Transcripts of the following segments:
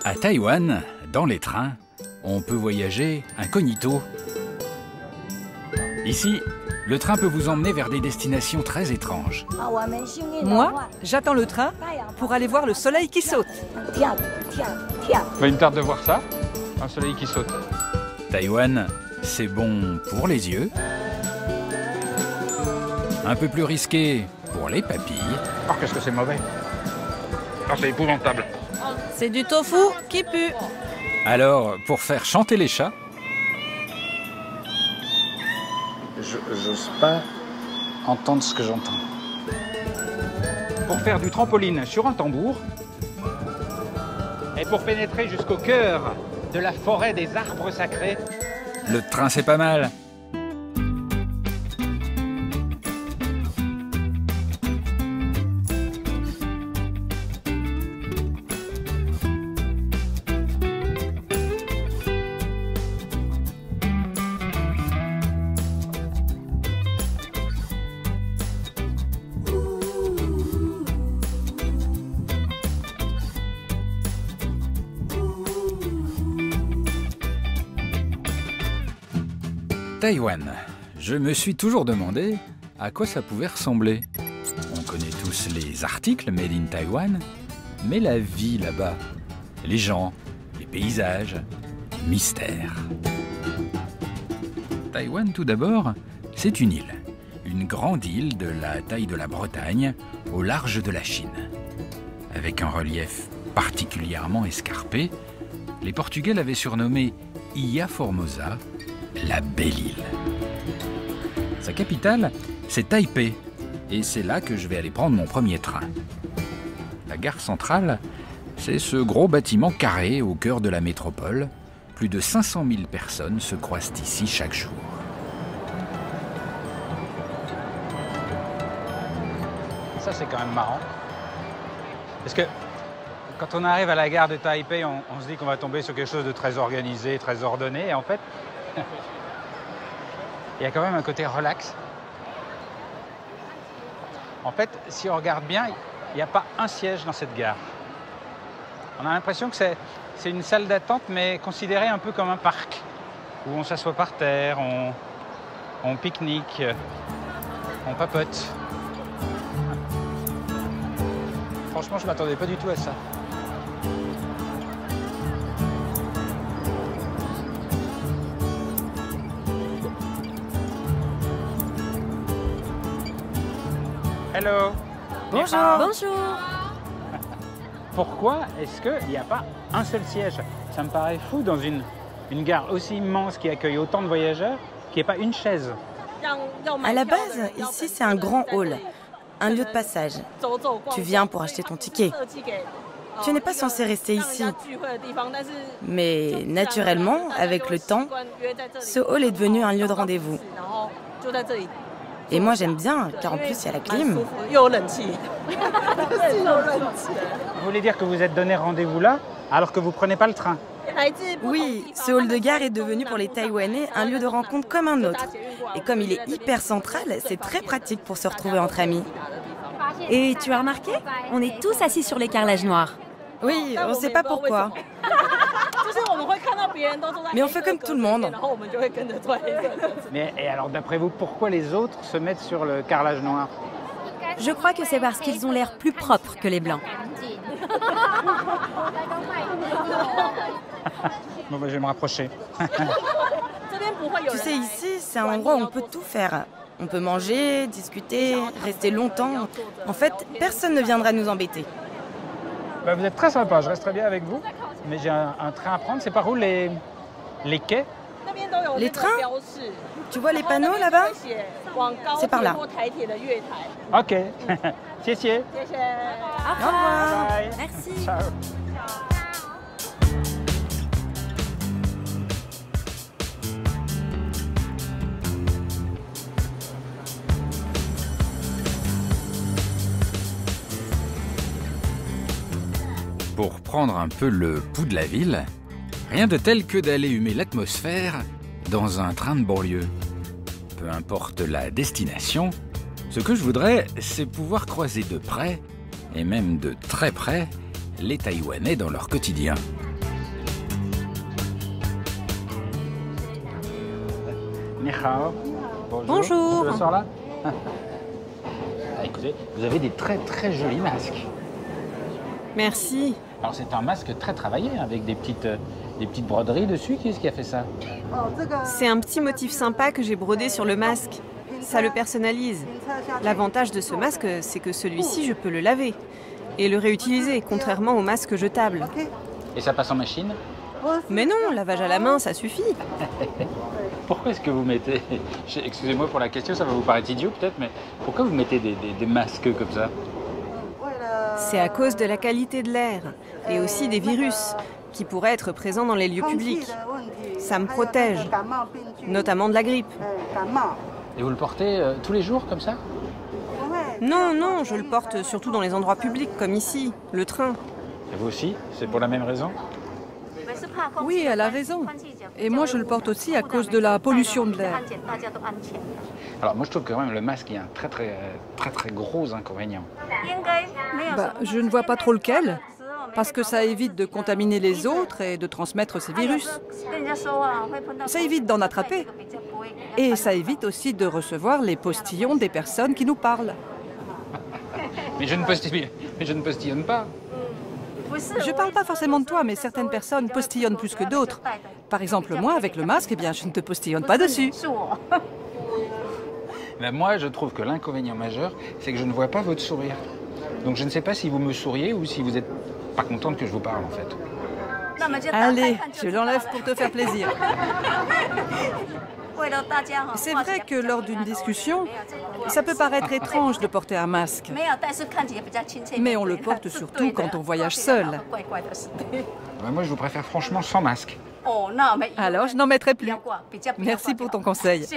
À Taïwan, dans les trains, on peut voyager incognito. Ici, le train peut vous emmener vers des destinations très étranges. Moi, j'attends le train pour aller voir le soleil qui saute. Une tarte de voir ça, un soleil qui saute. Taïwan, c'est bon pour les yeux, un peu plus risqué pour les papilles. Oh, qu'est-ce que c'est mauvais. Oh, c'est épouvantable. C'est du tofu qui pue. Alors, pour faire chanter les chats, J'ose pas entendre ce que j'entends. Pour faire du trampoline sur un tambour et pour pénétrer jusqu'au cœur de la forêt des arbres sacrés. le train c'est pas mal. Taïwan. Je me suis toujours demandé à quoi ça pouvait ressembler. On connaît tous les articles Made in Taiwan, mais la vie là-bas, les gens, les paysages, mystère. Taïwan, tout d'abord, c'est une île. Une grande île de la taille de la Bretagne, au large de la Chine. Avec un relief particulièrement escarpé, les Portugais l'avaient surnommé Ilha Formosa, la belle île. Sa capitale, c'est Taipei, et c'est là que je vais aller prendre mon premier train. La gare centrale, c'est ce gros bâtiment carré au cœur de la métropole. Plus de 500 000 personnes se croisent ici chaque jour. Ça, c'est quand même marrant. Parce que quand on arrive à la gare de Taipei, on se dit qu'on va tomber sur quelque chose de très organisé, très ordonné. Et en fait, il y a quand même un côté relax. En fait, si on regarde bien, il n'y a pas un siège dans cette gare. On a l'impression que c'est une salle d'attente, mais considérée un peu comme un parc, où on s'assoit par terre, on pique-nique, on papote. Franchement, je ne m'attendais pas du tout à ça. Hello. Bonjour. Bonjour. Pourquoi est-ce qu'il n'y a pas un seul siège? Ça me paraît fou dans une gare aussi immense qui accueille autant de voyageurs, qu'il n'y ait pas une chaise. À la base, ici c'est un grand hall, un lieu de passage. Tu viens pour acheter ton ticket. Tu n'es pas censé rester ici. Mais naturellement, avec le temps, ce hall est devenu un lieu de rendez-vous. Et moi j'aime bien, car en plus il y a la clim. Vous voulez dire que vous êtes donné rendez-vous là, alors que vous ne prenez pas le train? Oui, ce hall de gare est devenu pour les Taïwanais un lieu de rencontre comme un autre. Et comme il est hyper central, c'est très pratique pour se retrouver entre amis. Et tu as remarqué? On est tous assis sur les carrelages noirs. Oui, on ne sait pas pourquoi. Mais on fait comme tout le monde. Mais et alors d'après vous, pourquoi les autres se mettent sur le carrelage noir? Je crois que c'est parce qu'ils ont l'air plus propres que les blancs. Bon, bah, je vais me rapprocher. Tu sais, ici, c'est un endroit où on peut tout faire. On peut manger, discuter, rester longtemps. En fait, personne ne viendra nous embêter. Bah, vous êtes très sympa, je resterai bien avec vous. Mais j'ai un train à prendre. C'est par où les quais? Les trains? Tu vois les panneaux là-bas? C'est par là. Ok. Ciao. Au revoir. Bye. Merci. Ciao. Pour prendre un peu le pouls de la ville, rien de tel que d'aller humer l'atmosphère dans un train de banlieue. Peu importe la destination, ce que je voudrais, c'est pouvoir croiser de près, et même de très près, les Taïwanais dans leur quotidien. Ni hao. Bonjour. Je le sors là. Écoutez, vous avez des très très jolis masques. Merci. Alors c'est un masque très travaillé avec des petites broderies dessus. Qui est-ce qui a fait ça? C'est un petit motif sympa que j'ai brodé sur le masque. Ça le personnalise. L'avantage de ce masque, c'est que celui-ci, je peux le laver et le réutiliser, contrairement au masque jetable. Et ça passe en machine? Mais non, lavage à la main, ça suffit. Pourquoi est-ce que vous mettez... Excusez-moi pour la question, ça va vous paraître idiot peut-être, mais pourquoi vous mettez des masques comme ça? C'est à cause de la qualité de l'air et aussi des virus qui pourraient être présents dans les lieux publics. Ça me protège, notamment de la grippe. Et vous le portez tous les jours comme ça? Non, non, je le porte surtout dans les endroits publics comme ici, le train. Et vous aussi? C'est pour la même raison? Oui, elle a raison. Et moi, je le porte aussi à cause de la pollution de l'air. Alors moi je trouve que quand même le masque il y a un très gros inconvénient. Je ne vois pas trop lequel, parce que ça évite de contaminer les autres et de transmettre ces virus. Ça évite d'en attraper. Et ça évite aussi de recevoir les postillons des personnes qui nous parlent. Mais je ne postillonne pas. Je parle pas forcément de toi, mais certaines personnes postillonnent plus que d'autres. Par exemple, moi, avec le masque, eh bien, je ne te postillonne pas dessus. Ben moi, je trouve que l'inconvénient majeur, c'est que je ne vois pas votre sourire. Donc je ne sais pas si vous me souriez ou si vous n'êtes pas contente que je vous parle en fait. Allez, je l'enlève pour te faire plaisir. C'est vrai que lors d'une discussion, ça peut paraître étrange de porter un masque. Mais on le porte surtout quand on voyage seul. Ben moi, je vous préfère franchement sans masque. Alors, je n'en mettrai plus. Merci pour ton conseil.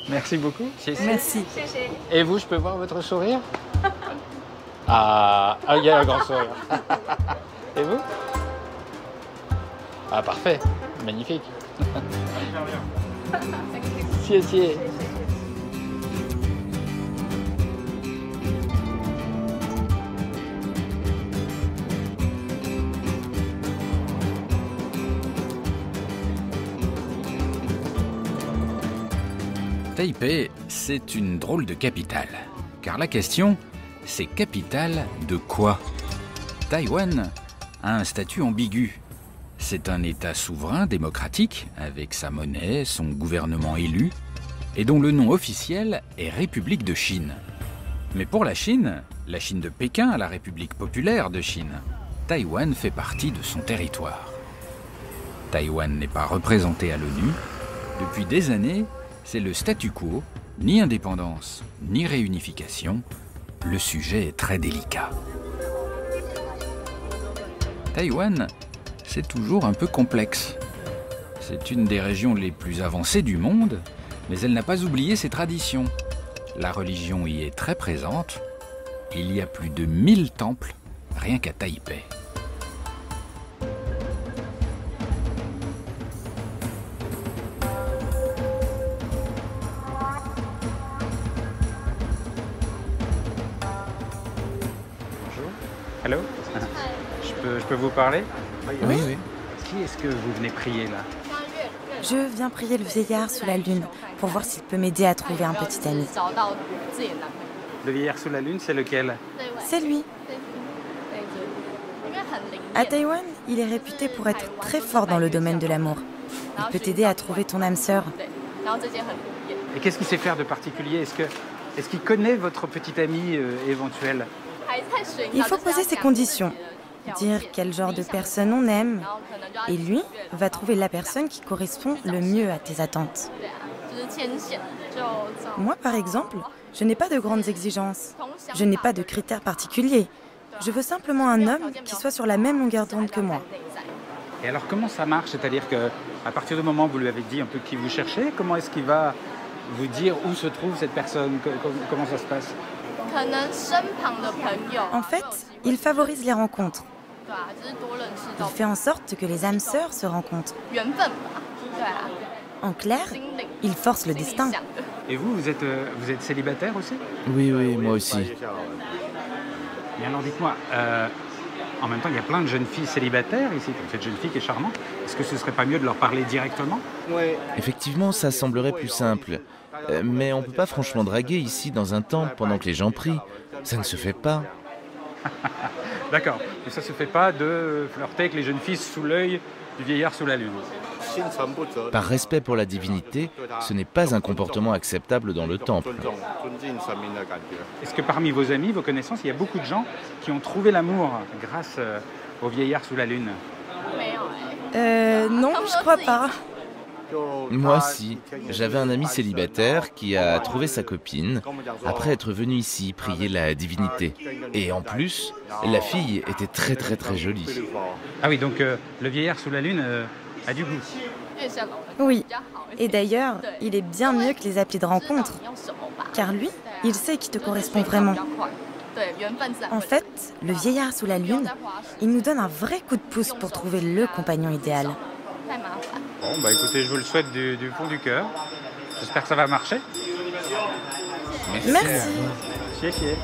Merci beaucoup. Merci. Et vous, je peux voir votre sourire? Ah, il y a un grand sourire. Et vous? Ah, parfait. Magnifique. Merci. Taipei, c'est une drôle de capitale. Car la question, c'est capitale de quoi? Taïwan a un statut ambigu. C'est un État souverain démocratique, avec sa monnaie, son gouvernement élu, et dont le nom officiel est République de Chine. Mais pour la Chine de Pékin à la République populaire de Chine, Taïwan fait partie de son territoire. Taïwan n'est pas représenté à l'ONU. Depuis des années, c'est le statu quo, ni indépendance, ni réunification. Le sujet est très délicat. Taïwan, c'est toujours un peu complexe. C'est une des régions les plus avancées du monde, mais elle n'a pas oublié ses traditions. La religion y est très présente. Il y a plus de 1000 temples, rien qu'à Taipei. Allô? Je peux vous parler? Oui. Qui est-ce que vous venez prier là? Je viens prier le vieillard sous la lune pour voir s'il peut m'aider à trouver un petit ami. Le vieillard sous la lune, c'est lequel? C'est lui. À Taïwan, il est réputé pour être très fort dans le domaine de l'amour. Il peut t'aider à trouver ton âme sœur. Et qu'est-ce qu'il sait faire de particulier? Est-ce qu'il connaît votre petit ami éventuel? Il faut poser ses conditions, dire quel genre de personne on aime, et lui va trouver la personne qui correspond le mieux à tes attentes. Moi, par exemple, je n'ai pas de grandes exigences. Je n'ai pas de critères particuliers. Je veux simplement un homme qui soit sur la même longueur d'onde que moi. Et alors comment ça marche? C'est-à-dire qu'à partir du moment où vous lui avez dit un peu qui vous cherchez, comment est-ce qu'il va vous dire où se trouve cette personne? Comment ça se passe? En fait, il favorise les rencontres. Il fait en sorte que les âmes sœurs se rencontrent. En clair, il force le destin. Et vous êtes célibataire aussi? Oui, moi aussi. Et alors dites-moi, En même temps, il y a plein de jeunes filles célibataires ici, comme cette jeune fille qui est charmante. Est-ce que ce serait pas mieux de leur parler directement? Effectivement, ça semblerait plus simple. Mais on peut pas franchement draguer ici dans un temple pendant que les gens prient. Ça ne se fait pas. D'accord. Et ça se fait pas de flirter avec les jeunes filles sous l'œil du vieillard sous la lune. Par respect pour la divinité, ce n'est pas un comportement acceptable dans le temple. Est-ce que parmi vos amis, vos connaissances, il y a beaucoup de gens qui ont trouvé l'amour grâce au vieillard sous la lune? Non, je crois pas. Moi si, j'avais un ami célibataire qui a trouvé sa copine après être venu ici prier la divinité. Et en plus, la fille était très jolie. Ah oui, donc le vieillard sous la lune a du goût. Oui. Et d'ailleurs, il est bien mieux que les applis de rencontre. Car lui, il sait qui te correspond vraiment. En fait, le vieillard sous la lune, il nous donne un vrai coup de pouce pour trouver le compagnon idéal. Bon, bah écoutez, je vous le souhaite du fond du cœur. J'espère que ça va marcher. Merci. Chier.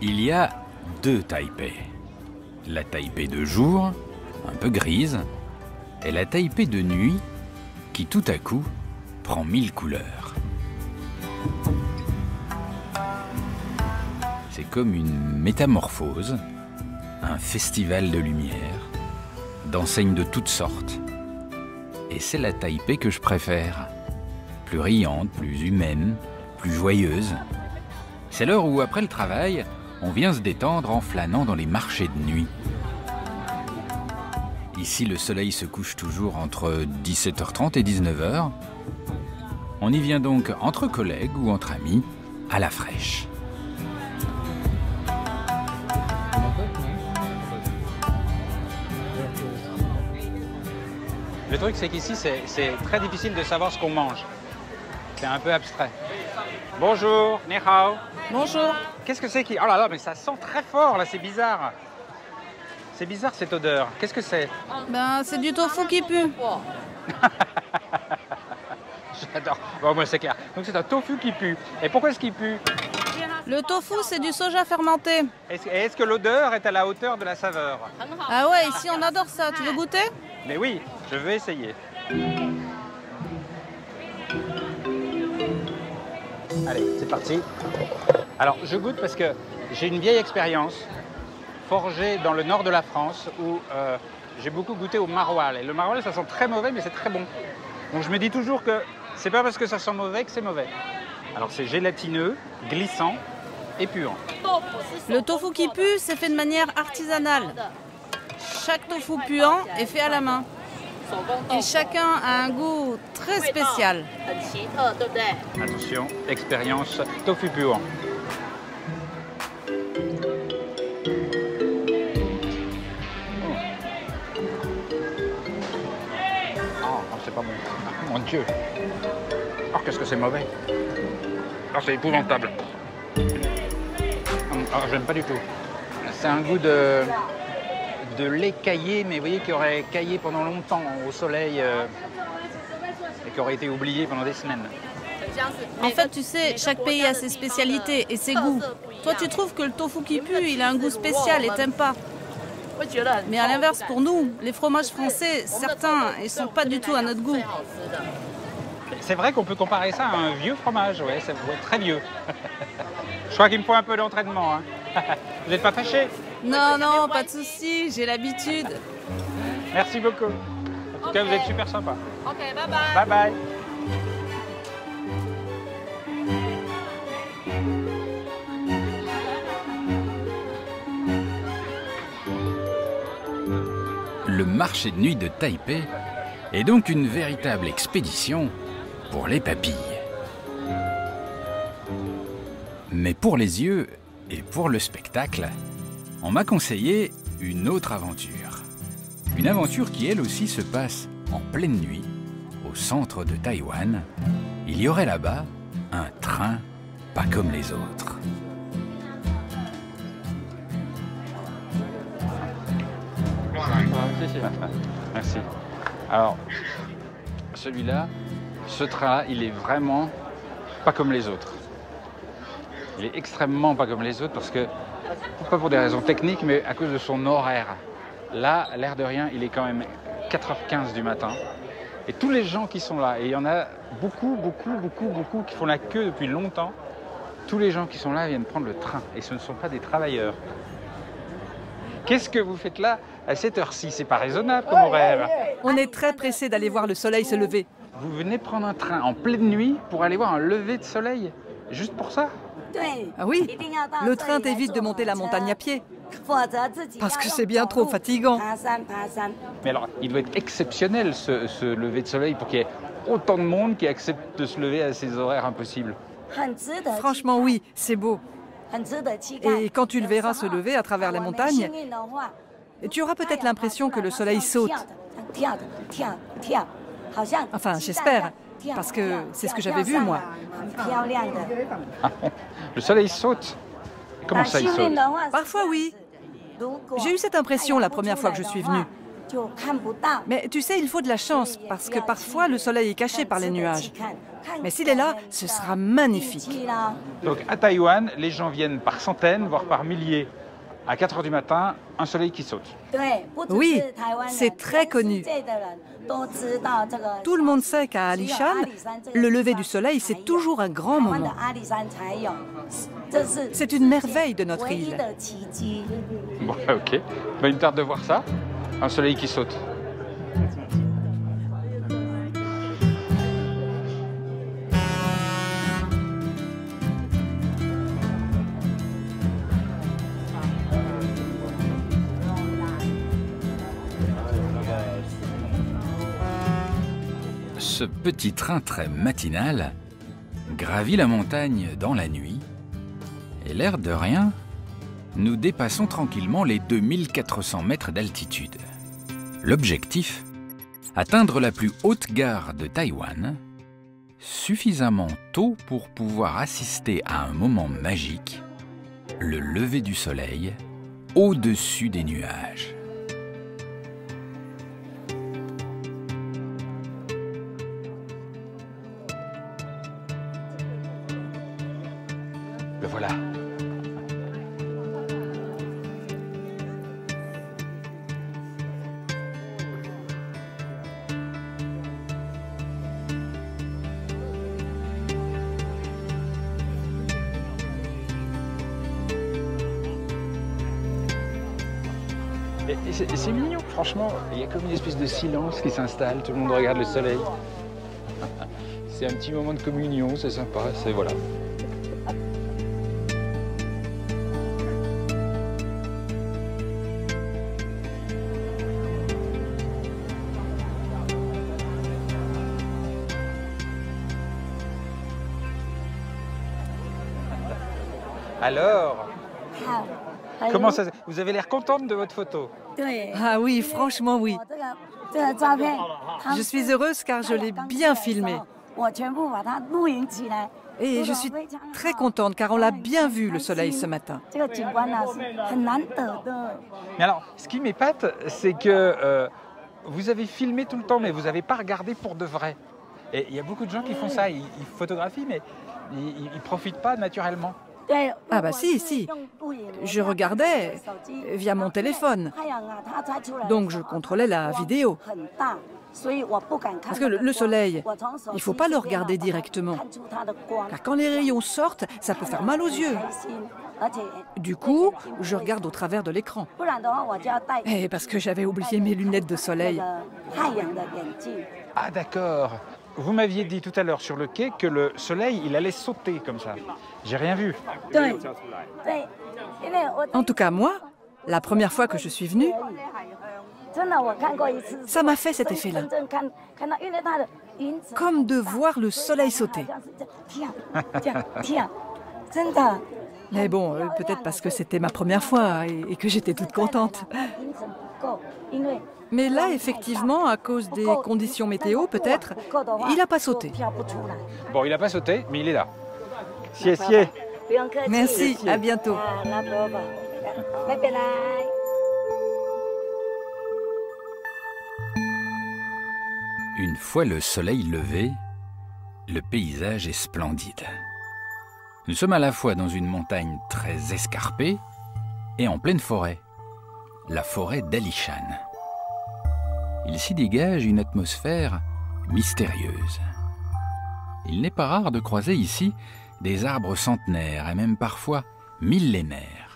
Il y a deux Taipei. La Taipei de jour, un peu grise, et la Taipei de nuit, qui tout à coup prend 1000 couleurs. C'est comme une métamorphose, un festival de lumière, d'enseignes de toutes sortes. Et c'est la Taipei que je préfère. Plus riante, plus humaine, plus joyeuse. C'est l'heure où, après le travail, on vient se détendre en flânant dans les marchés de nuit. Ici, le soleil se couche toujours entre 17h30 et 19h. On y vient donc entre collègues ou entre amis, à la fraîche. Le truc, c'est qu'ici, c'est très difficile de savoir ce qu'on mange. C'est un peu abstrait. Bonjour, ni hao. Bonjour. Qu'est-ce que c'est qui... Oh là là, mais ça sent très fort, là, c'est bizarre. C'est bizarre, cette odeur. Qu'est-ce que c'est? Ben, c'est du tofu qui pue. J'adore. Bon, moi, c'est clair. Donc, c'est un tofu qui pue. Et pourquoi est-ce qu'il pue? Le tofu, c'est du soja fermenté. Est-ce que l'odeur est à la hauteur de la saveur? Ah ouais, ici on adore ça. Tu veux goûter? Mais oui, je veux essayer. Allez, c'est parti. Alors, je goûte parce que j'ai une vieille expérience forgée dans le nord de la France où j'ai beaucoup goûté au maroilles. Et le maroilles, ça sent très mauvais, mais c'est très bon. Donc, je me dis toujours que c'est pas parce que ça sent mauvais que c'est mauvais. Alors, c'est gélatineux, glissant et puant. Le tofu qui pue, c'est fait de manière artisanale. Chaque tofu puant est fait à la main. Et chacun a un goût très spécial. Attention, expérience tofu puant. Oh, c'est pas bon. Mon Dieu. Oh, qu'est-ce que c'est mauvais. Oh, c'est épouvantable. Oh, j'aime pas du tout. C'est un goût de lait caillé, mais vous voyez, qui aurait caillé pendant longtemps au soleil et qui aurait été oublié pendant des semaines. En fait, tu sais, chaque pays a ses spécialités et ses goûts. Toi, tu trouves que le tofu qui pue, il a un goût spécial et t'aimes pas. Mais à l'inverse, pour nous, les fromages français, certains, ils sont pas du tout à notre goût. C'est vrai qu'on peut comparer ça à un vieux fromage, ouais, ça doit être très vieux. Je crois qu'il me faut un peu d'entraînement. Hein. Vous n'êtes pas fâché? Non, non, pas de souci, j'ai l'habitude. Merci beaucoup. En tout cas, vous êtes super sympa. Ok, bye bye. Bye bye. Le marché de nuit de Taipei est donc une véritable expédition pour les papilles. Mais pour les yeux et pour le spectacle, on m'a conseillé une autre aventure. Une aventure qui, elle aussi, se passe en pleine nuit, au centre de Taïwan. Il y aurait là-bas un train pas comme les autres. Merci. Alors, celui-là, ce train, il est vraiment pas comme les autres. Il est extrêmement pas comme les autres parce que, pas pour des raisons techniques, mais à cause de son horaire. Là, l'air de rien, il est quand même 4h15 du matin. Et tous les gens qui sont là, et il y en a beaucoup qui font la queue depuis longtemps, tous les gens qui sont là viennent prendre le train. Et ce ne sont pas des travailleurs. Qu'est-ce que vous faites là à cette heure-ci? C'est pas raisonnable comme horaire. On est très pressé d'aller voir le soleil se lever. Vous venez prendre un train en pleine nuit pour aller voir un lever de soleil? Juste pour ça? Ah oui, le train t'évite de monter la montagne à pied. Parce que c'est bien trop fatigant. Mais alors, il doit être exceptionnel ce lever de soleil pour qu'il y ait autant de monde qui accepte de se lever à ces horaires impossibles. Franchement, oui, c'est beau. Et quand tu le verras se lever à travers les montagnes, tu auras peut-être l'impression que le soleil saute. Enfin, j'espère, parce que c'est ce que j'avais vu, moi. Le soleil saute? Comment ça, il saute? Parfois, oui. J'ai eu cette impression la première fois que je suis venue. Mais tu sais, il faut de la chance, parce que parfois, le soleil est caché par les nuages. Mais s'il est là, ce sera magnifique. Donc, à Taïwan, les gens viennent par centaines, voire par milliers. À 4h du matin, un soleil qui saute. Oui, c'est très connu. Tout le monde sait qu'à Alishan, le lever du soleil, c'est toujours un grand moment. C'est une merveille de notre île. Bon, ok. Ben, une tarte de voir ça. Un soleil qui saute. Ce petit train très matinal gravit la montagne dans la nuit et l'air de rien, nous dépassons tranquillement les 2400 mètres d'altitude. L'objectif, atteindre la plus haute gare de Taïwan, suffisamment tôt pour pouvoir assister à un moment magique, le lever du soleil au-dessus des nuages. Le voilà. C'est mignon, franchement. Il y a comme une espèce de silence qui s'installe. Tout le monde regarde le soleil. C'est un petit moment de communion, c'est sympa. C'est voilà. Alors, comment ça? Vous avez l'air contente de votre photo? Ah oui, franchement oui. Je suis heureuse car je l'ai bien filmé. Et je suis très contente car on l'a bien vu le soleil ce matin. Mais alors, ce qui m'épate, c'est que vous avez filmé tout le temps, mais vous n'avez pas regardé pour de vrai. Et il y a beaucoup de gens qui font ça, ils photographient, mais ils ne profitent pas naturellement. Ah bah si. Je regardais via mon téléphone. Donc je contrôlais la vidéo. Parce que le soleil, il ne faut pas le regarder directement. Car quand les rayons sortent, ça peut faire mal aux yeux. Du coup, je regarde au travers de l'écran. Et parce que j'avais oublié mes lunettes de soleil. Ah d'accord. Vous m'aviez dit tout à l'heure sur le quai que le soleil, il allait sauter comme ça. J'ai rien vu. En tout cas, moi, la première fois que je suis venue, ça m'a fait cet effet-là. Comme de voir le soleil sauter. Mais bon, peut-être parce que c'était ma première fois et que j'étais toute contente. Mais là, effectivement, à cause des conditions météo, peut-être, il n'a pas sauté. Bon, il n'a pas sauté, mais il est là. Siessier. Merci, à bientôt. Une fois le soleil levé, le paysage est splendide. Nous sommes à la fois dans une montagne très escarpée et en pleine forêt, la forêt d'Alishan. Il s'y dégage une atmosphère mystérieuse. Il n'est pas rare de croiser ici des arbres centenaires et même parfois millénaires.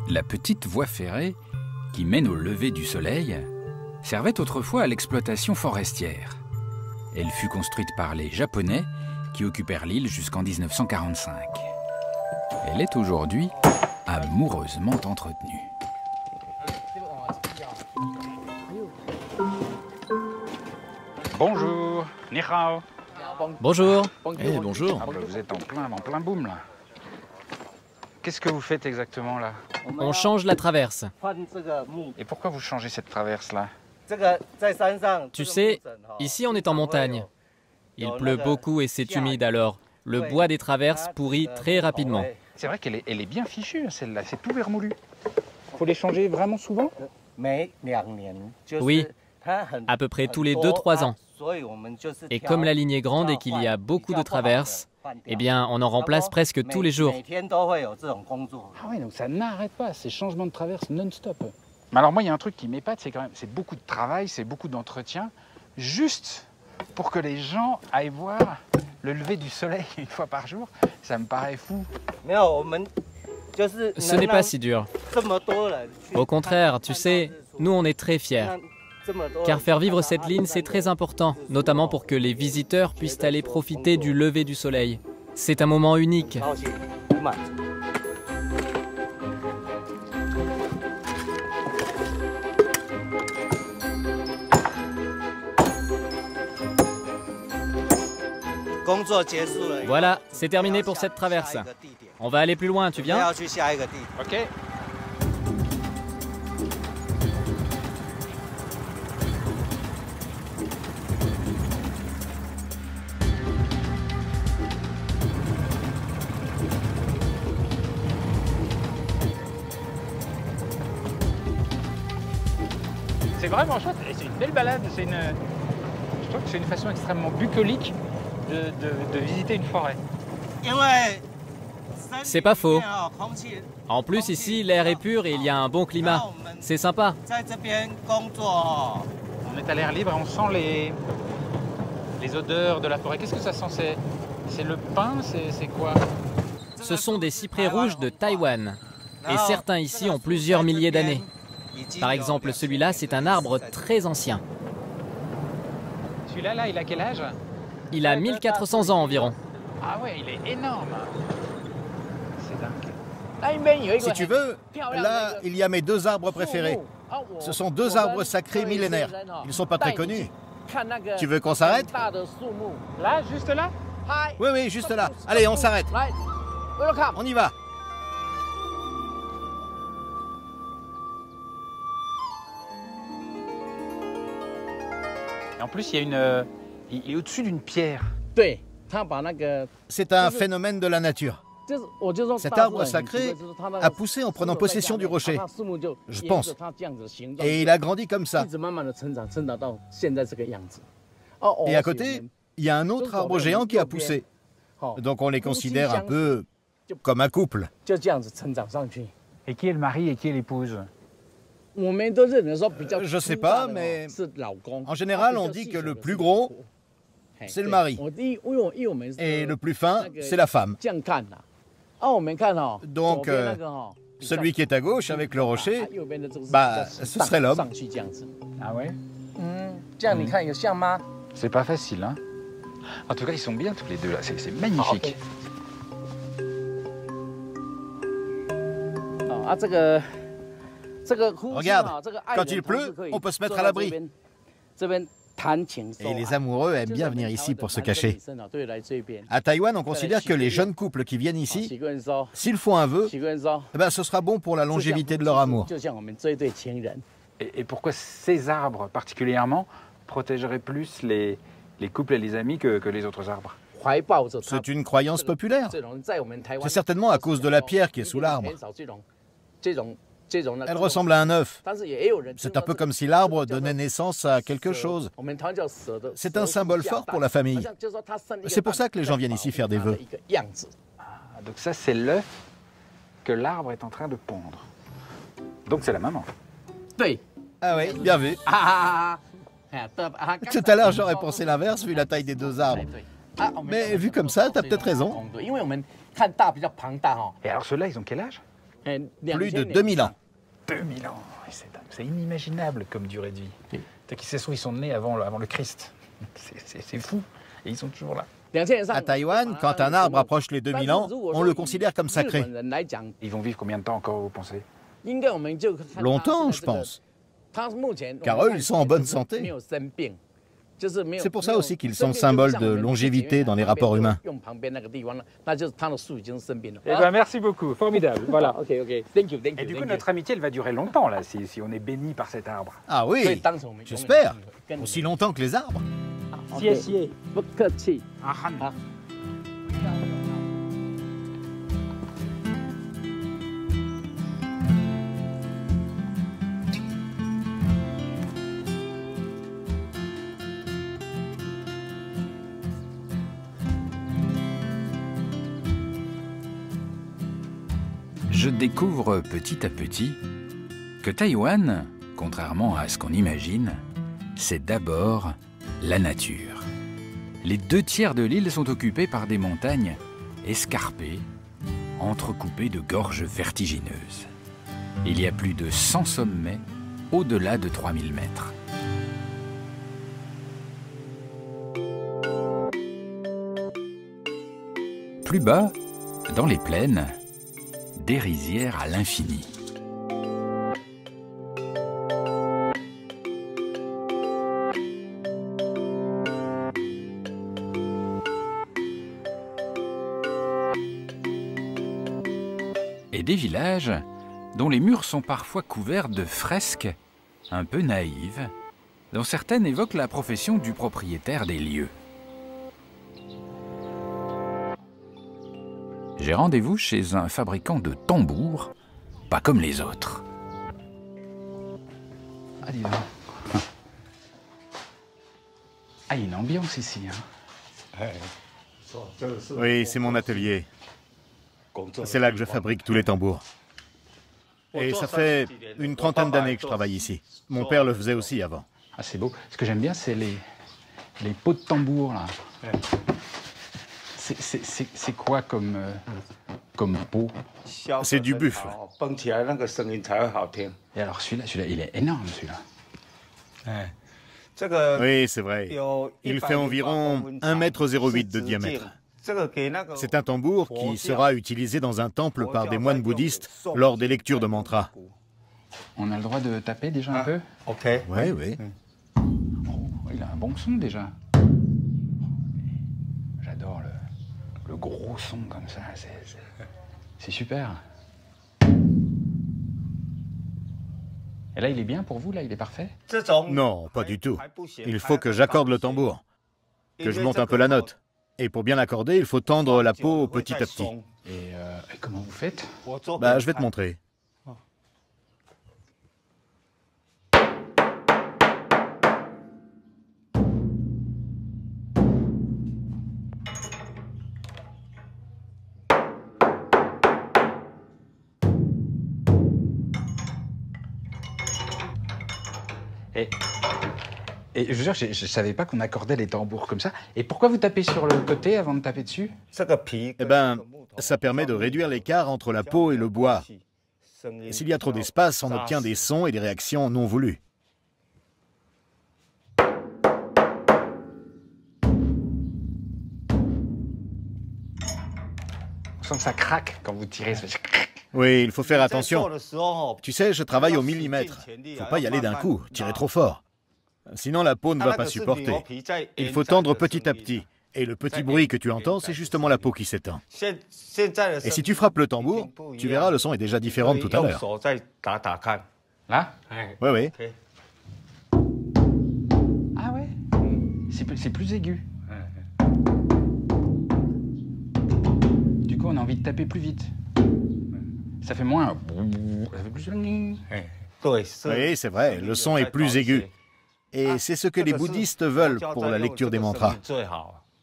La petite voie ferrée qui mène au lever du soleil servait autrefois à l'exploitation forestière. Elle fut construite par les Japonais qui occupèrent l'île jusqu'en 1945. Elle est aujourd'hui amoureusement entretenue. Bonjour, ni hao. Bonjour. Eh, bonjour. Ah bah, vous êtes en plein boom là. Qu'est-ce que vous faites exactement là? On change la traverse. Et pourquoi vous changez cette traverse là? Tu sais, ici on est en montagne. Il pleut beaucoup et c'est humide alors. Le bois des traverses pourrit très rapidement. C'est vrai qu'elle est bien fichue celle-là, c'est tout vermoulu. Faut les changer vraiment souvent? Oui, à peu près tous les 2-3 ans. Et comme la ligne est grande et qu'il y a beaucoup de traverses, eh bien on en remplace presque tous les jours. Ah oui, donc ça n'arrête pas, ces changements de traverse non-stop. Mais alors moi, il y a un truc qui m'épate, c'est beaucoup de travail, c'est beaucoup d'entretien, juste pour que les gens aillent voir le lever du soleil une fois par jour. Ça me paraît fou. Ce n'est pas si dur. Au contraire, tu sais, nous on est très fiers. Car faire vivre cette ligne, c'est très important, notamment pour que les visiteurs puissent aller profiter du lever du soleil. C'est un moment unique. Voilà, c'est terminé pour cette traverse. On va aller plus loin, tu viens? Ok. C'est vraiment chouette et c'est une belle balade. Je trouve que c'est une façon extrêmement bucolique de visiter une forêt. C'est pas faux. En plus, ici, l'air est pur et il y a un bon climat. C'est sympa. On est à l'air libre et on sent les odeurs de la forêt. Qu'est-ce que ça sent? C'est le pin? C'est quoi? Ce sont des cyprès rouges de Taïwan. Et certains ici ont plusieurs milliers d'années. Par exemple, celui-là, c'est un arbre très ancien. Celui-là, là, il a quel âge? Il a 1400 ans environ. Ah ouais, il est énorme. C'est dingue. Si tu veux, là, il y a mes 2 arbres préférés. Ce sont 2 arbres sacrés millénaires. Ils ne sont pas très connus. Tu veux qu'on s'arrête? Là, juste là? Oui, oui, juste là. Allez, on s'arrête. On y va. Et en plus, il est au-dessus d'une pierre. C'est un phénomène de la nature. Cet arbre sacré a poussé en prenant possession du rocher, je pense. Et il a grandi comme ça. Et à côté, il y a un autre arbre géant qui a poussé. Donc on les considère un peu comme un couple. Et qui est le mari et qui est l'épouse? Je sais pas, mais en général, on dit que le plus gros, c'est le mari. Et le plus fin, c'est la femme. Donc, celui qui est à gauche avec le rocher, bah, ce serait l'homme. Ah ouais? C'est pas facile, hein? En tout cas, ils sont bien tous les deux là, c'est magnifique. Regarde, quand il pleut, on peut se mettre à l'abri. Et les amoureux aiment bien venir ici pour se cacher. À Taïwan, on considère que les jeunes couples qui viennent ici, s'ils font un vœu, eh ben, ce sera bon pour la longévité de leur amour. Et pourquoi ces arbres particulièrement protégeraient plus les couples et les amis que les autres arbres? C'est une croyance populaire. C'est certainement à cause de la pierre qui est sous l'arbre. Elle ressemble à un œuf. C'est un peu comme si l'arbre donnait naissance à quelque chose. C'est un symbole fort pour la famille. C'est pour ça que les gens viennent ici faire des vœux. Ah, donc ça, c'est l'œuf que l'arbre est en train de pondre. Donc c'est la maman. Ah oui, bien vu. Tout à l'heure, j'aurais pensé l'inverse vu la taille des deux arbres. Mais vu comme ça, t'as peut-être raison. Et alors ceux-là, ils ont quel âge? Plus de 2000 ans. 2000 ans, c'est dingue, c'est inimaginable comme durée de vie. Peut-être qu'ils ils sont nés avant le Christ. C'est fou, et ils sont toujours là. À Taïwan, quand un arbre approche les 2000 ans, on le considère comme sacré. Ils vont vivre combien de temps encore, vous pensez? Longtemps, je pense. Car eux, ils sont en bonne santé. C'est pour ça aussi qu'ils sont symbole de longévité dans les rapports humains. Eh ben, merci beaucoup, formidable. Voilà. Et du coup, notre amitié, elle va durer longtemps, là, si on est béni par cet arbre. Ah oui, j'espère. Aussi longtemps que les arbres. Je découvre petit à petit que Taïwan, contrairement à ce qu'on imagine, c'est d'abord la nature. Les 2/3 de l'île sont occupés par des montagnes escarpées, entrecoupées de gorges vertigineuses. Il y a plus de 100 sommets au-delà de 3000 mètres. Plus bas, dans les plaines, des rizières à l'infini. Et des villages dont les murs sont parfois couverts de fresques un peu naïves, dont certaines évoquent la profession du propriétaire des lieux. J'ai rendez-vous chez un fabricant de tambours, pas comme les autres. Ah, dis donc. Ah, il y a une ambiance ici, hein. Oui, c'est mon atelier. C'est là que je fabrique tous les tambours. Et ça fait une trentaine d'années que je travaille ici. Mon père le faisait aussi avant. Ah, c'est beau. Ce que j'aime bien, c'est les pots de tambour, là. C'est quoi comme pot? C'est du buffle. Et alors celui-là, il est énorme, celui-là. Oui, c'est vrai. Il fait environ 1,08 m de diamètre. C'est un tambour qui sera utilisé dans un temple par des moines bouddhistes lors des lectures de mantras. On a le droit de taper déjà un peu? Ok. Oui, oui. Oh, il a un bon son déjà. J'adore le gros son comme ça, c'est super. Et là, il est bien pour vous, là, il est parfait? Non, pas du tout. Il faut que j'accorde le tambour, que je monte un peu la note. Et pour bien l'accorder, il faut tendre la peau petit à petit. Et comment vous faites? Bah, je vais te montrer. Et je vous jure, je ne savais pas qu'on accordait les tambours comme ça. Et pourquoi vous tapez sur le côté avant de taper dessus? Eh ben, ça permet de réduire l'écart entre la peau et le bois. Et s'il y a trop d'espace, on obtient des sons et des réactions non voulues. On sent que ça craque quand vous tirez. Oui, il faut faire attention. Tu sais, je travaille au millimètre. Faut pas y aller d'un coup, tirer trop fort. Sinon, la peau ne va pas supporter. Il faut tendre petit à petit. Et le petit bruit que tu entends, c'est justement la peau qui s'éteint. Et si tu frappes le tambour, tu verras, le son est déjà différent de tout à l'heure. Là? Oui, oui. Ah ouais? C'est plus aigu. Du coup, on a envie de taper plus vite. Ça fait moins... Ça fait plus... Oui, c'est vrai, le son est plus aigu. Et c'est ce que les bouddhistes veulent pour la lecture des mantras.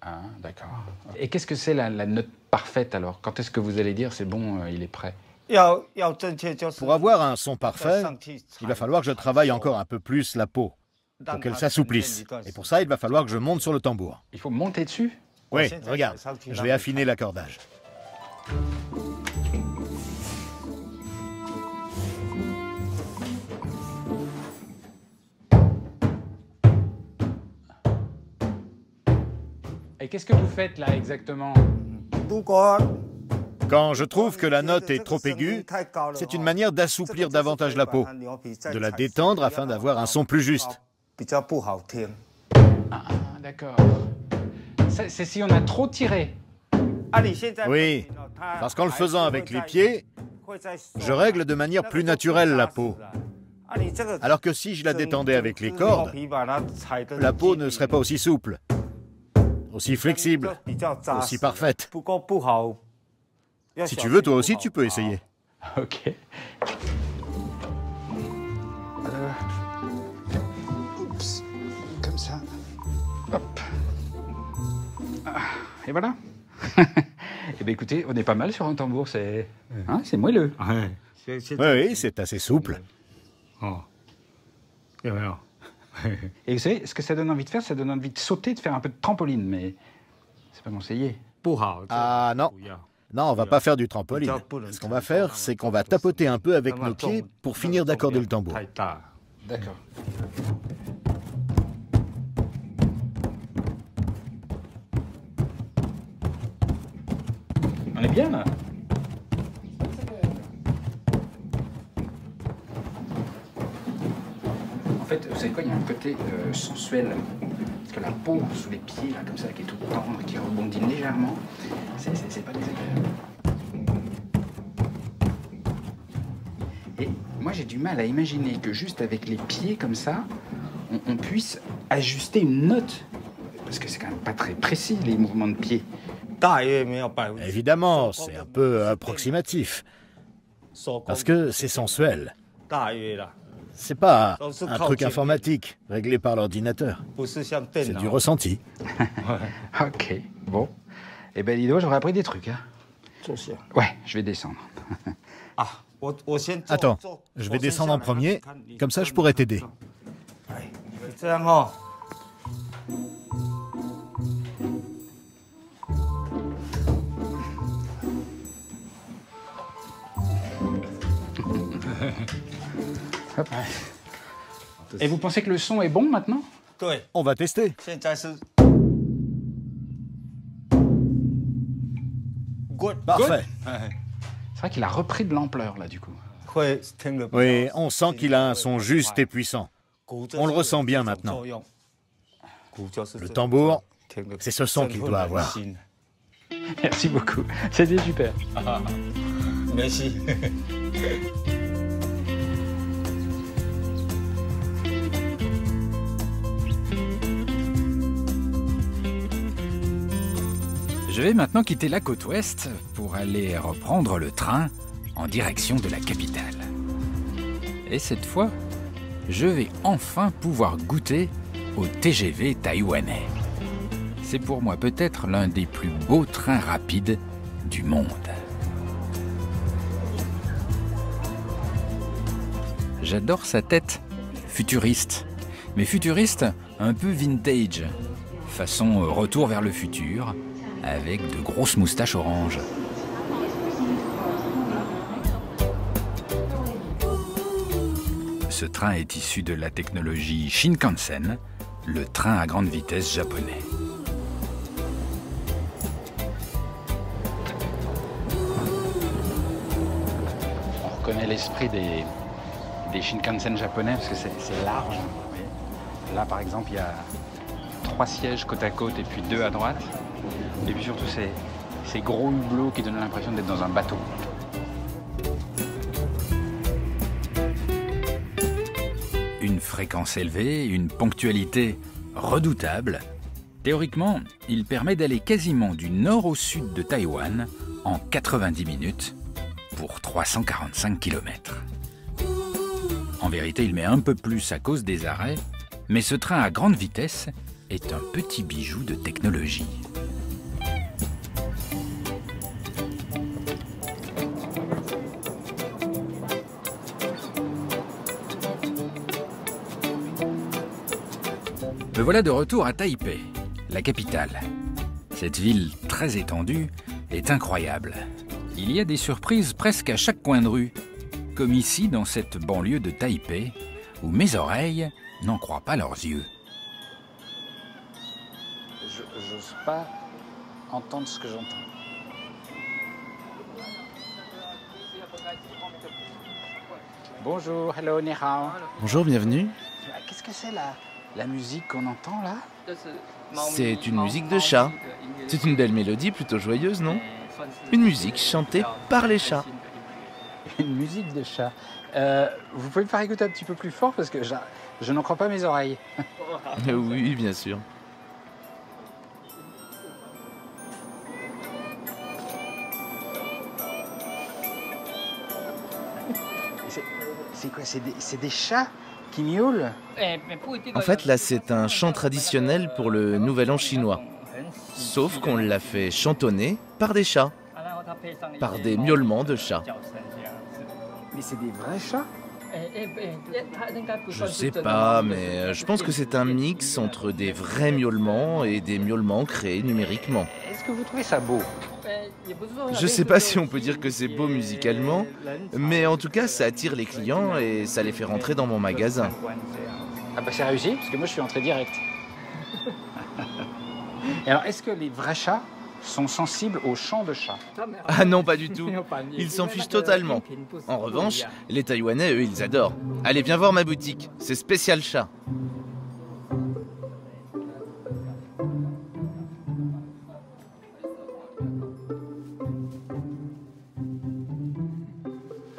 Ah, d'accord. Et qu'est-ce que c'est la note parfaite alors? Quand est-ce que vous allez dire c'est bon, il est prêt? Pour avoir un son parfait, il va falloir que je travaille encore un peu plus la peau, pour qu'elle s'assouplisse. Et pour ça, il va falloir que je monte sur le tambour. Il faut monter dessus? Oui, regarde, je vais affiner l'accordage. Et qu'est-ce que vous faites là exactement? Quand je trouve que la note est trop aiguë, c'est une manière d'assouplir davantage la peau, de la détendre afin d'avoir un son plus juste. Ah, d'accord. C'est si on a trop tiré. Oui, parce qu'en le faisant avec les pieds, je règle de manière plus naturelle la peau. Alors que si je la détendais avec les cordes, la peau ne serait pas aussi souple, aussi flexible, aussi parfaite. Si tu veux, toi aussi, tu peux essayer. Ok. Oups, comme ça. Hop. Et voilà. Eh bien écoutez, on est pas mal sur un tambour, c'est moelleux. Oui, c'est assez souple. Et vous savez, ce que ça donne envie de faire, ça donne envie de sauter, de faire un peu de trampoline, mais c'est pas conseillé. Ah non, non, on va pas faire du trampoline. Ce qu'on va faire, c'est qu'on va tapoter un peu avec nos pieds pour finir d'accorder le tambour. D'accord. On est bien là? En fait, vous savez quoi, il y a un côté sensuel. Parce que la peau sous les pieds, là, comme ça, qui est toute tendre, qui rebondit légèrement, c'est pas désagréable. Et moi, j'ai du mal à imaginer que juste avec les pieds comme ça, on puisse ajuster une note. Parce que c'est quand même pas très précis, les mouvements de pied. Évidemment, c'est un peu approximatif. Parce que c'est sensuel. C'est pas un truc informatique réglé par l'ordinateur. C'est du ressenti. Ok, bon. Eh ben, Lido, j'aurais appris des trucs. Hein. Ouais, je vais descendre. Attends, je vais descendre en premier, comme ça je pourrais t'aider. Hop. Et vous pensez que le son est bon maintenant? On va tester. Parfait. C'est vrai qu'il a repris de l'ampleur là du coup. Oui, on sent qu'il a un son juste et puissant. On le ressent bien maintenant. Le tambour, c'est ce son qu'il doit avoir. Merci beaucoup, c'était super. Merci. Je vais maintenant quitter la côte ouest pour aller reprendre le train en direction de la capitale. Et cette fois, je vais enfin pouvoir goûter au TGV taïwanais. C'est pour moi peut-être l'un des plus beaux trains rapides du monde. J'adore sa tête futuriste, mais futuriste un peu vintage, façon retour vers le futur, avec de grosses moustaches oranges. Ce train est issu de la technologie Shinkansen, le train à grande vitesse japonais. On reconnaît l'esprit des Shinkansen japonais parce que c'est large. Là par exemple il y a 3 sièges côte à côte et puis 2 à droite. Et puis surtout ces gros hublots qui donnent l'impression d'être dans un bateau. Une fréquence élevée, une ponctualité redoutable. Théoriquement, il permet d'aller quasiment du nord au sud de Taïwan en 90 minutes pour 345 km. En vérité, il met un peu plus à cause des arrêts, mais ce train à grande vitesse est un petit bijou de technologie. Me voilà de retour à Taipei, la capitale. Cette ville très étendue est incroyable. Il y a des surprises presque à chaque coin de rue, comme ici dans cette banlieue de Taipei, où mes oreilles n'en croient pas leurs yeux. Je n'ose pas entendre ce que j'entends. Bonjour, hello, ni hao. Bonjour, bienvenue. Qu'est-ce que c'est la musique qu'on entend là? C'est une musique de chat. C'est une belle mélodie, plutôt joyeuse, non? Une musique chantée par les chats. Une musique de chat. Vous pouvez me faire écouter un petit peu plus fort parce que je n'en crois pas mes oreilles. Oui, bien sûr. C'est quoi? C'est des chats qui miaulent? En fait, là, c'est un chant traditionnel pour le Nouvel An chinois. Sauf qu'on l'a fait chantonner par des chats. Par des miaulements de chats. Mais c'est des vrais chats? Je sais pas, mais je pense que c'est un mix entre des vrais miaulements et des miaulements créés numériquement. Est-ce que vous trouvez ça beau? Je sais pas si on peut dire que c'est beau musicalement, mais en tout cas ça attire les clients et ça les fait rentrer dans mon magasin. Ah bah c'est réussi, parce que moi je suis entré direct. Et alors est-ce que les vrais chats sont sensibles aux chants de chats? Ah non, pas du tout. Ils s'en fichent totalement. En revanche, les Taïwanais, eux, ils adorent. Allez, viens voir ma boutique, c'est spécial chat.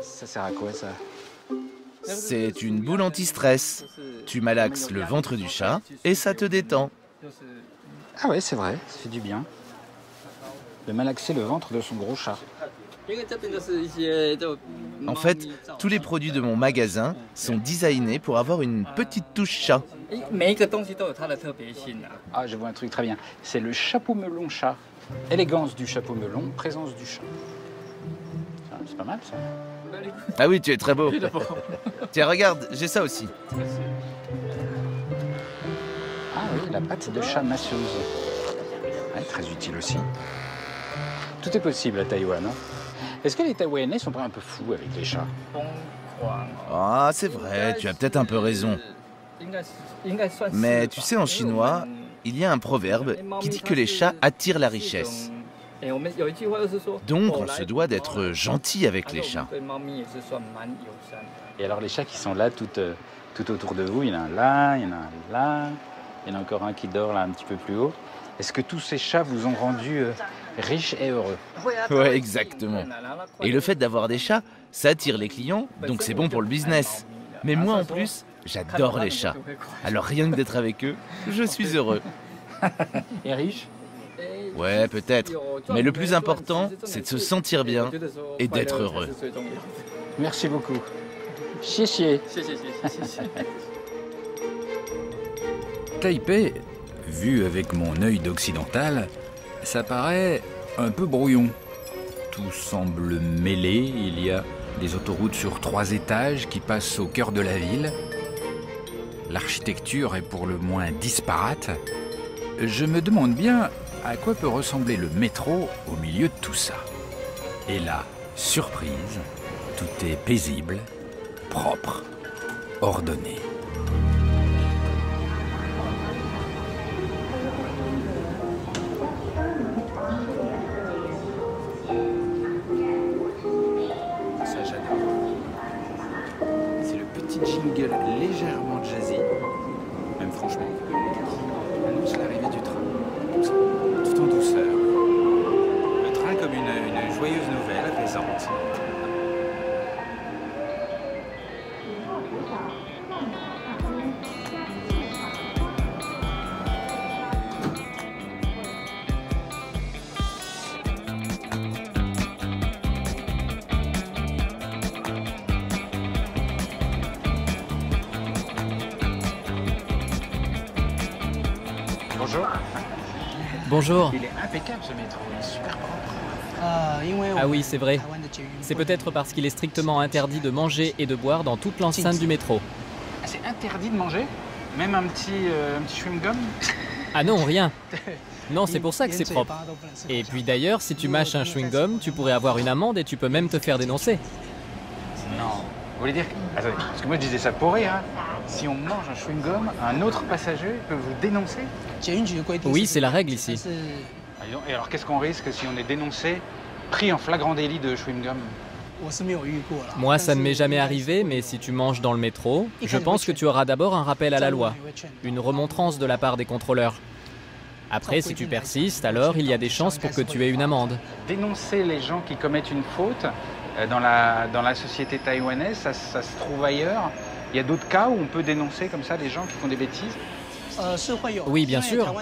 Ça sert à quoi ça? C'est une boule anti-stress. Tu malaxes le ventre du chat et ça te détend. Ah ouais, c'est vrai, ça fait du bien. De malaxer le ventre de son gros chat. En fait, tous les produits de mon magasin sont designés pour avoir une petite touche chat. Ah, je vois un truc très bien. C'est le chapeau melon chat. Élégance du chapeau melon, présence du chat. Ah, c'est pas mal ça. Ah oui, tu es très beau. Tiens, regarde, j'ai ça aussi. Ah oui, la pâte de chat masseuse. Ouais, très utile aussi. Tout est possible à Taïwan. Hein. Est-ce que les Taïwanais sont pas un peu fous avec les chats? Ah, c'est vrai, tu as peut-être un peu raison. Mais tu sais, en chinois, il y a un proverbe qui dit que les chats attirent la richesse. Donc, on se doit d'être gentil avec les chats. Et alors, les chats qui sont là tout autour de vous, il y en a un là, il y en a un là, il y en a encore un qui dort là un petit peu plus haut. Est-ce que tous ces chats vous ont rendu riches et heureux? Ouais, exactement. Et le fait d'avoir des chats, ça attire les clients, donc c'est bon pour le business. Mais moi, en plus, j'adore les chats. Alors rien que d'être avec eux, je suis heureux. Et riche? Ouais, peut-être. Mais le plus important, c'est de se sentir bien et d'être heureux. Merci beaucoup. Xie. Taipei, vu avec mon œil d'occidental, ça paraît un peu brouillon. Tout semble mêlé, il y a des autoroutes sur 3 étages qui passent au cœur de la ville. L'architecture est pour le moins disparate. Je me demande bien à quoi peut ressembler le métro au milieu de tout ça. Et là, surprise, tout est paisible, propre, ordonné. Ça, j'adore. C'est le petit jingle légèrement jazzy, même franchement. Annonce l'arrivée du train, comme ça, tout en douceur. Le train comme une joyeuse nouvelle apaisante. Bonjour. Bonjour. Il est impeccable ce métro, il est super propre. Ah oui, c'est vrai. C'est peut-être parce qu'il est strictement interdit de manger et de boire dans toute l'enceinte du métro. Ah, c'est interdit de manger? Même un petit chewing-gum? Ah non, rien. Non, c'est pour ça que c'est propre. Et puis d'ailleurs, si tu mâches un chewing-gum, tu pourrais avoir une amende et tu peux même te faire dénoncer. Non. Vous voulez dire... Attendez, parce que moi je disais ça pour rire. Hein. Si on mange un chewing-gum, un autre passager peut vous dénoncer? Oui, c'est la règle ici. Et alors qu'est-ce qu'on risque si on est dénoncé, pris en flagrant délit de chewing-gum? Moi, ça ne m'est jamais arrivé, mais si tu manges dans le métro, je pense que tu auras d'abord un rappel à la loi, une remontrance de la part des contrôleurs. Après, si tu persistes, alors il y a des chances pour que tu aies une amende. Dénoncer les gens qui commettent une faute dans la société taïwanaise, ça se trouve ailleurs. Il y a d'autres cas où on peut dénoncer comme ça les gens qui font des bêtises? Oui, bien sûr.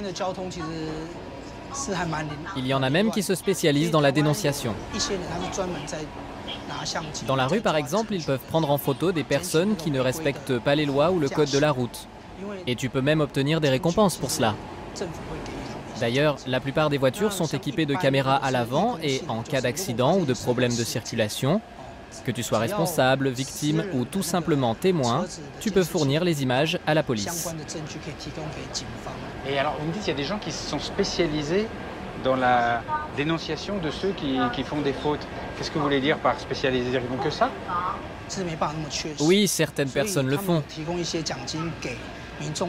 Il y en a même qui se spécialisent dans la dénonciation. Dans la rue, par exemple, ils peuvent prendre en photo des personnes qui ne respectent pas les lois ou le code de la route. Et tu peux même obtenir des récompenses pour cela. D'ailleurs, la plupart des voitures sont équipées de caméras à l'avant et en cas d'accident ou de problème de circulation, que tu sois responsable, victime ou tout simplement témoin, tu peux fournir les images à la police. Et alors, vous me dites, il y a des gens qui sont spécialisés dans la dénonciation de ceux qui font des fautes. Qu'est-ce que vous voulez dire par spécialisés? Ils font que ça? Oui, certaines personnes le font.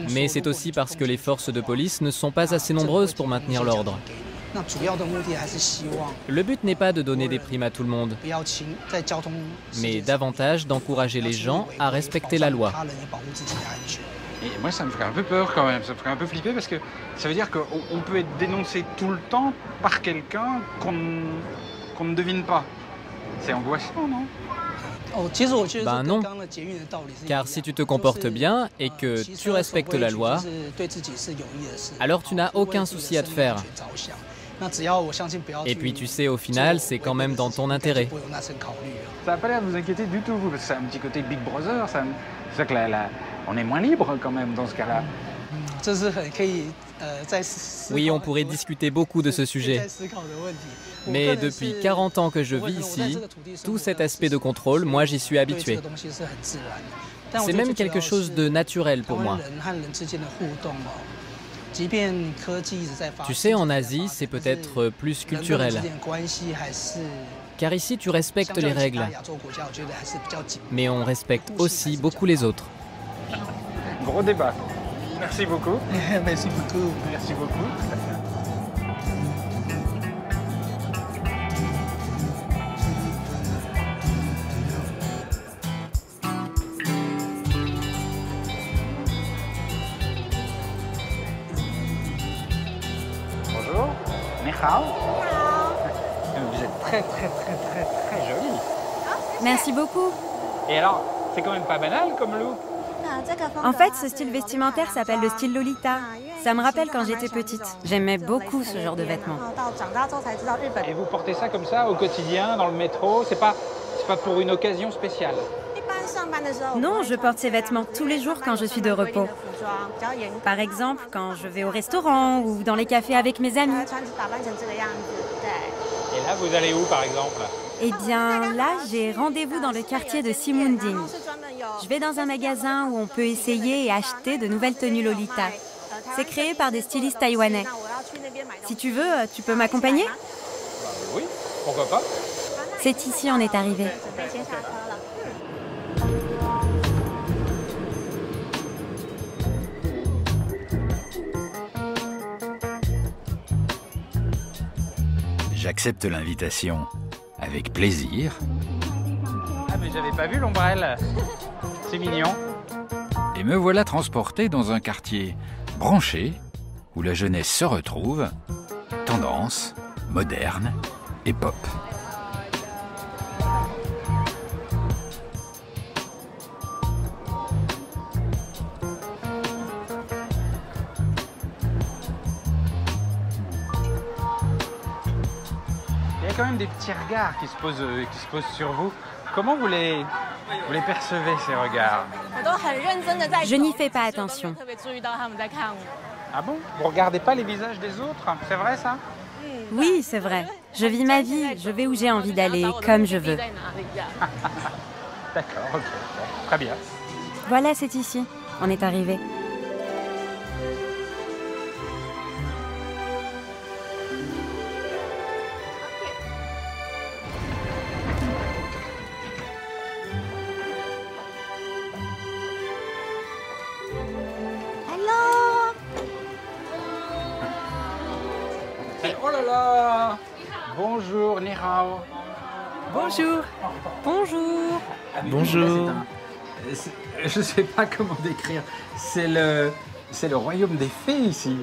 Mais c'est aussi parce que les forces de police ne sont pas assez nombreuses pour maintenir l'ordre. Le but n'est pas de donner des primes à tout le monde, mais davantage d'encourager les gens à respecter la loi. Et moi, ça me ferait un peu peur quand même, ça me ferait un peu flipper parce que ça veut dire qu'on peut être dénoncé tout le temps par quelqu'un qu'on ne devine pas. C'est angoissant, non? Ben non, car si tu te comportes bien et que tu respectes la loi, alors tu n'as aucun souci à te faire. Et puis tu sais, au final, c'est quand même dans ton intérêt. Ça n'a pas l'air de vous inquiéter du tout, vous, parce que c'est un petit côté Big Brother, c'est ça que on est moins libre quand même dans ce cas-là. Oui, on pourrait discuter beaucoup de ce sujet. Mais depuis 40 ans que je vis ici, tout cet aspect de contrôle, moi j'y suis habitué. C'est même quelque chose de naturel pour moi. Tu sais, en Asie, c'est peut-être plus culturel. Car ici, tu respectes les règles. Mais on respecte aussi beaucoup les autres. Gros débat. Merci beaucoup. Merci beaucoup. Merci beaucoup. Bonjour. Ni hao. Vous êtes très jolie. Merci beaucoup. Et alors, c'est quand même pas banal comme look. En fait, ce style vestimentaire s'appelle le style Lolita. Ça me rappelle quand j'étais petite. J'aimais beaucoup ce genre de vêtements. Et vous portez ça comme ça au quotidien, dans le métro? C'est pas pour une occasion spéciale? Non, je porte ces vêtements tous les jours quand je suis de repos. Par exemple, quand je vais au restaurant ou dans les cafés avec mes amis. Et là, vous allez où, par exemple? Eh bien, là, j'ai rendez-vous dans le quartier de Simunding. Je vais dans un magasin où on peut essayer et acheter de nouvelles tenues Lolita. C'est créé par des stylistes taïwanais. Si tu veux, tu peux m'accompagner? Oui, pourquoi pas? C'est ici on est arrivé. J'accepte l'invitation avec plaisir. Ah mais j'avais pas vu l'ombrelle. C'est mignon. Et me voilà transporté dans un quartier branché où la jeunesse se retrouve, tendance, moderne et pop. Il y a quand même des petits regards qui se posent sur vous. Comment vous les percevez, ces regards? Je n'y fais pas attention. Ah bon? Vous regardez pas les visages des autres? C'est vrai ça? Oui, c'est vrai. Je vis ma vie, je vais où j'ai envie d'aller, comme je veux. D'accord, ok. Bon, très bien. Voilà, c'est ici. On est arrivé. Oh là là! Bonjour, ni hao. Bonjour. Bonjour. Bonjour. Je sais pas comment décrire. C'est le royaume des fées ici.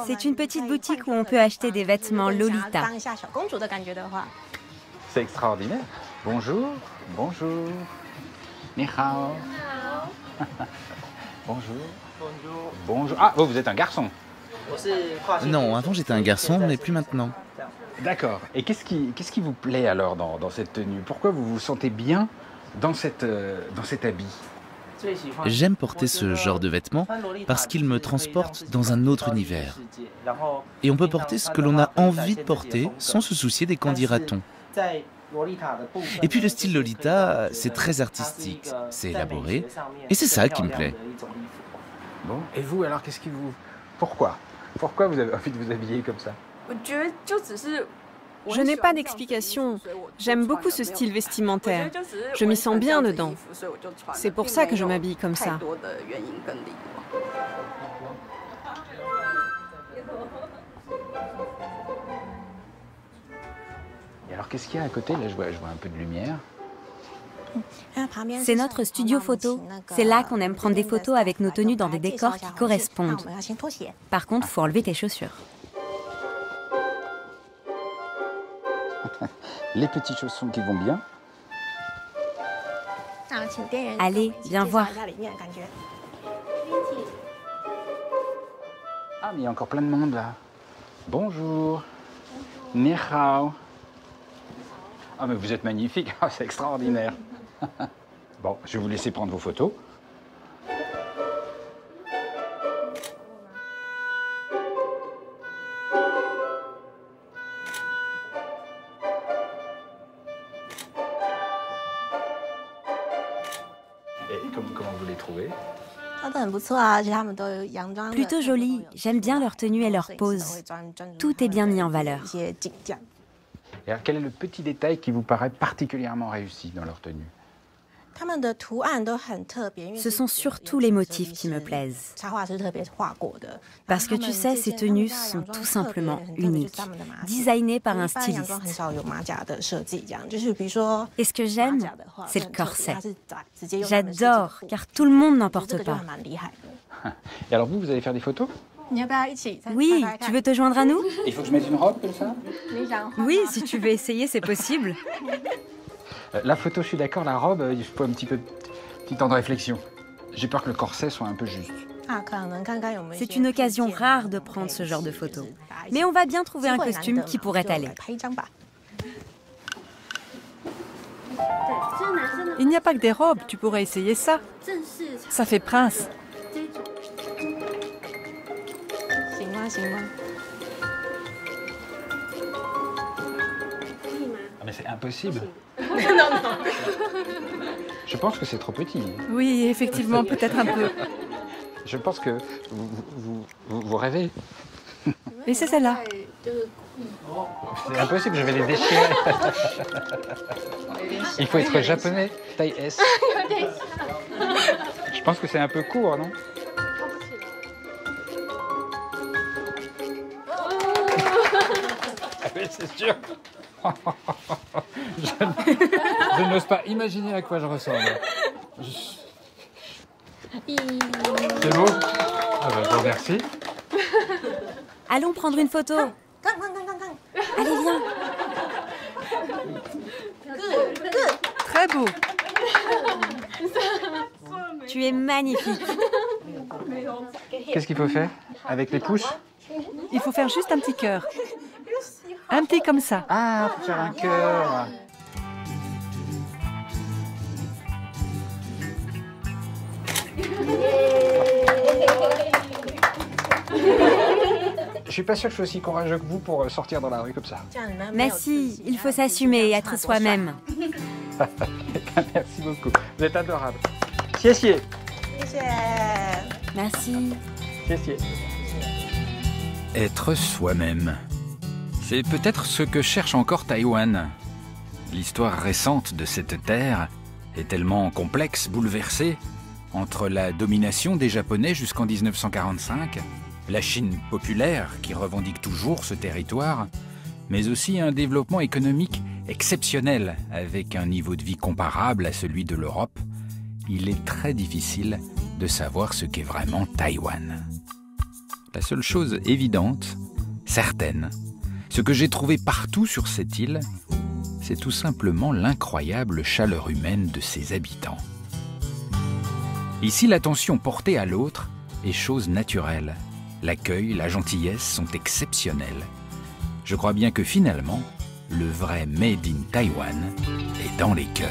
C'est une petite boutique où on peut acheter des vêtements Lolita. C'est extraordinaire. Bonjour, bonjour. Ni hao. Bonjour. Bonjour. Bonjour. Ah, vous êtes un garçon. Non, avant j'étais un garçon, mais plus maintenant. D'accord. Et qu'est-ce qui vous plaît alors dans cette tenue? Pourquoi vous vous sentez bien dans cet habit? J'aime porter ce genre de vêtements parce qu'ils me transportent dans un autre univers. Et on peut porter ce que l'on a envie de porter sans se soucier des qu'en dira-t-on. Et puis le style Lolita, c'est très artistique, c'est élaboré, et c'est ça qui me plaît. Bon, et vous alors, Pourquoi vous avez envie de vous habiller comme ça? Je n'ai pas d'explication. J'aime beaucoup ce style vestimentaire. Je m'y sens bien dedans. C'est pour ça que je m'habille comme ça. Et alors qu'est-ce qu'il y a à côté? Là, je vois un peu de lumière. C'est notre studio photo. C'est là qu'on aime prendre des photos avec nos tenues dans des décors qui correspondent. Par contre, faut enlever tes chaussures. Les petits chaussons qui vont bien. Allez, viens voir. Ah, mais il y a encore plein de monde là. Bonjour. Ni hao. Ah, mais vous êtes magnifique. Ah, c'est extraordinaire. Bon, je vais vous laisser prendre vos photos. Et comment vous les trouvez? Plutôt jolie. J'aime bien leur tenue et leur pose. Tout est bien mis en valeur. Et alors, quel est le petit détail qui vous paraît particulièrement réussi dans leur tenue? Ce sont surtout les motifs qui me plaisent. Parce que tu sais, ces tenues sont tout simplement uniques, designées par un styliste. Et ce que j'aime, c'est le corset. J'adore, car tout le monde n'en porte pas. Et alors vous allez faire des photos? Oui, tu veux te joindre à nous? Il faut que je mette une robe comme ça? Oui, si tu veux essayer, c'est possible. La photo, je suis d'accord, la robe, il faut un petit temps de réflexion. J'ai peur que le corset soit un peu juste. C'est une occasion rare de prendre ce genre de photos. Mais on va bien trouver un costume qui pourrait aller. Il n'y a pas que des robes, tu pourrais essayer ça. Ça fait prince. Ah, mais c'est impossible. Je pense que c'est trop petit. Oui, effectivement, peut-être un peu. Je pense que vous rêvez. Et c'est celle-là. C'est impossible, je vais les déchirer. Il faut être japonais, taille S. Je pense que c'est un peu court, non? Ah oui, c'est sûr. Je n'ose pas imaginer à quoi je ressemble. C'est beau? Ah bah, je vous remercie. Allons prendre une photo. Allez, viens. Très beau. Tu es magnifique. Qu'est-ce qu'il faut faire avec les pouces? Il faut faire juste un petit cœur. Un petit comme ça. Ah, pour faire un cœur. Je suis pas sûr que je sois aussi courageux que vous pour sortir dans la rue comme ça. Merci, il faut s'assumer et être soi-même. Merci beaucoup. Vous êtes adorable. Xiexie. Merci. Xiexie. Être soi-même. C'est peut-être ce que cherche encore Taïwan. L'histoire récente de cette terre est tellement complexe, bouleversée, entre la domination des Japonais jusqu'en 1945, la Chine populaire qui revendique toujours ce territoire, mais aussi un développement économique exceptionnel avec un niveau de vie comparable à celui de l'Europe, il est très difficile de savoir ce qu'est vraiment Taïwan. La seule chose évidente, certaine, ce que j'ai trouvé partout sur cette île, c'est tout simplement l'incroyable chaleur humaine de ses habitants. Ici, l'attention portée à l'autre est chose naturelle. L'accueil, la gentillesse sont exceptionnels. Je crois bien que finalement, le vrai Made in Taïwan est dans les cœurs.